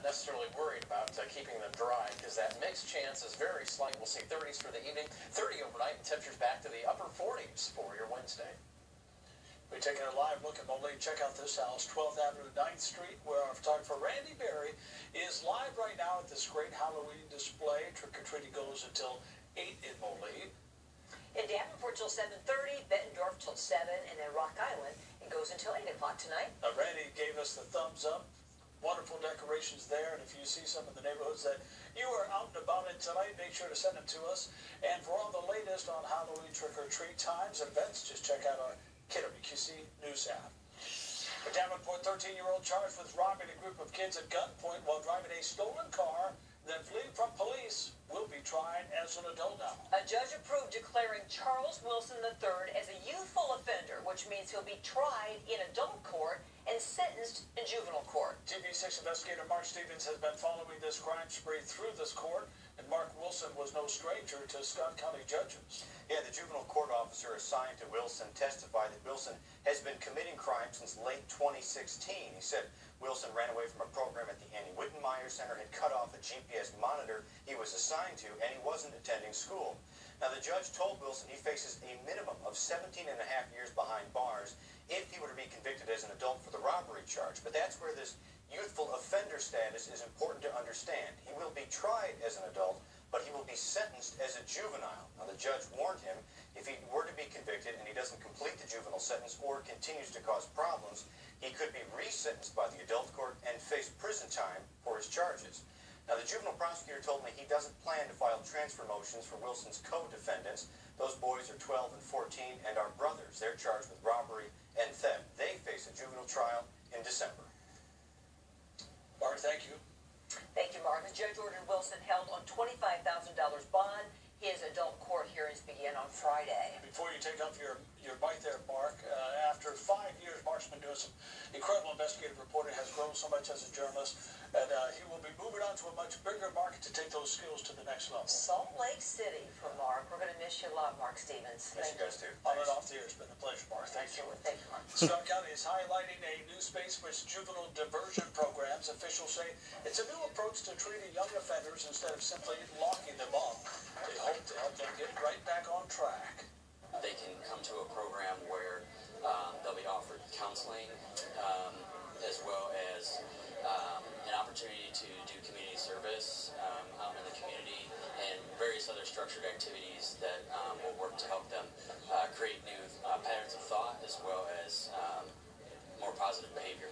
necessarily worried about keeping them dry because that mixed chance is very slight. We'll see 30s for the evening, 30 overnight, and temperatures back to the upper 40s for your Wednesday. We're taking a live look at Moline. Check out this house, 12th Avenue, 9th Street, where our photographer Randy Berry is live right now at this great Halloween display. Trick-or-treating goes until 8 in Moline. In Davenport till 7:30, Bettendorf till 7, and then Rock Island, it goes until 8 o'clock tonight. Randy gave us the thumbs up. Wonderful decorations there, and if you see some of the neighborhoods that you are out and about in tonight, make sure to send them to us. And for all the latest on Halloween trick-or-treat times and events, just check out our KWQC News app. A Davenport 13-year-old charged with robbing a group of kids at gunpoint while driving a stolen car, then fleeing from police, will be tried as an adult now. A judge approved declaring Charles Wilson III as a youthful offender, which means he'll be tried in adult court and sentenced in juvenile court. TV6 investigator Mark Stevens has been following this crime spree through this court, and Mark Wilson was no stranger to Scott County judges. Yeah, the juvenile court officer assigned to Wilson testified that Wilson has been committing crime since late 2016. He said Wilson ran away from a program at the Annie Wittenmeyer Center, had cut off a GPS monitor he was assigned to, and he wasn't attending school. Now, the judge told Wilson he faces a minimum of 17 and a half years behind bars if he were to be convicted as an adult for the robbery charge. But that's where this youthful offender status is important to understand. He will be tried as an adult, but he will be sentenced as a juvenile. Now, the judge warned him if he were to be convicted and he doesn't complete the juvenile sentence or continues to cause problems, he could be resentenced by the adult court and face prison time for his charges. Now, the juvenile prosecutor told me he doesn't plan to file transfer motions for Wilson's co-defendants. Those boys are 12 and 14 and are brothers. They're charged with robbery and theft. They face a juvenile trial in December. Mark, thank you. Thank you, Mark. The judge ordered Wilson held on $25,000 bond. His adult court hearings begin on Friday. Before you take up your bite there, Mark, after 5 years, Mark's been doing some incredible investigative reporting, has grown so much as a journalist, and he will be moving on to a much bigger market to take those skills to the next level. Salt Lake City for Mark. We're going to miss you a lot, Mark Stevens. Thank you guys, too. On and off the air, it's been a pleasure, Mark. Thank you. Thank you, Mark. Scott County is highlighting a new space for its juvenile diversion programs. Officials say it's a new approach to treating young offenders instead of simply locking them up. They hope to help them get right back on track. They can come to a program where they'll be offered counseling as well as an opportunity to do community service out in the community and various other structured activities that will work to help them create new patterns of thought as well as more positive behavior.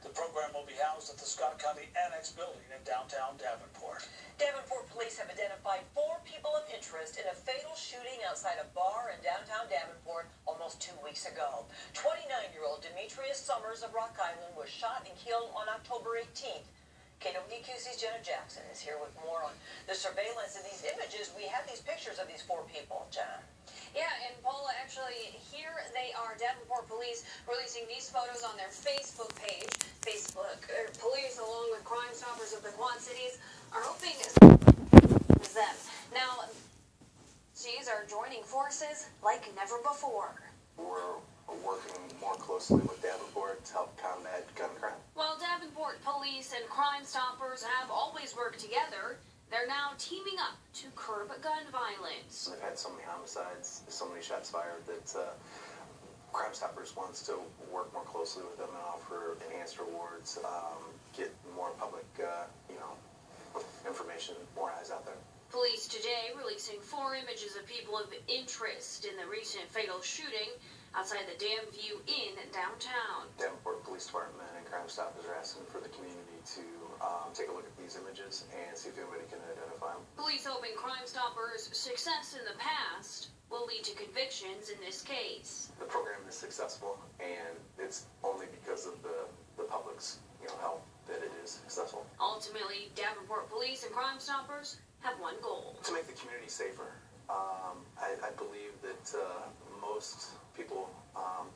The program will be housed at the Scott County Annex building in downtown Davenport. Davenport police have identified 4 people of interest in a fatal shooting outside a bar in downtown Davenport almost 2 weeks ago. 29-year-old Demetrius Summers of Rock Island was shot and killed on October 18th. KWQC's Jenna Jackson is here with more on the surveillance of these images. We have these pictures of these 4 people, Jenna. Yeah, and Paula, actually, here they are, Davenport police releasing these photos on their Facebook page. Police, along with Crime Stoppers of the Quad Cities, are hoping to them. Now, these are joining forces like never before. We're working more closely with Davenport to help combat gun crime. While Davenport police and Crime Stoppers have always worked together, they're now teaming up to curb gun violence. They've had so many homicides, so many shots fired that Crime Stoppers wants to work more closely with them and offer enhanced rewards, get more public, information, more eyes out there. Police today releasing 4 images of people of interest in the recent fatal shooting outside the Dam View Inn downtown. Davenport Police Department and Crime Stoppers are asking for the community to take a look at these images and see if anybody can identify them. Police hoping Crime Stoppers' success in the past will lead to convictions in this case. The program is successful, and it's only because of the public's help that it is successful. Ultimately, Davenport Police and Crime Stoppers have one goal: to make the community safer. I believe that most people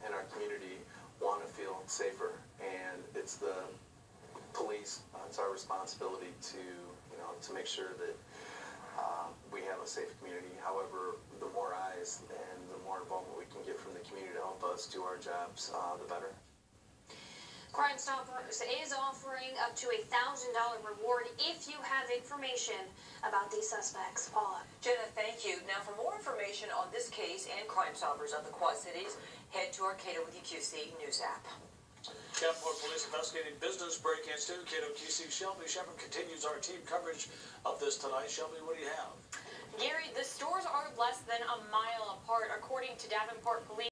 in our community want to feel safer, and it's the police, it's our responsibility to make sure that we have a safe community. However, the more eyes and the more involvement we can get from the community to help us do our jobs, the better. Crime Stoppers is offering up to $1,000 reward if you have information about these suspects. Paula. Jenna, thank you. Now, for more information on this case and Crime Stoppers of the Quad Cities, head to our Cato with QC News app. Davenport Police investigating business break-ins too. KQC Shelby Shepard continues our team coverage of this tonight. Shelby, what do you have? Gary, the stores are less than a mile apart, according to Davenport Police.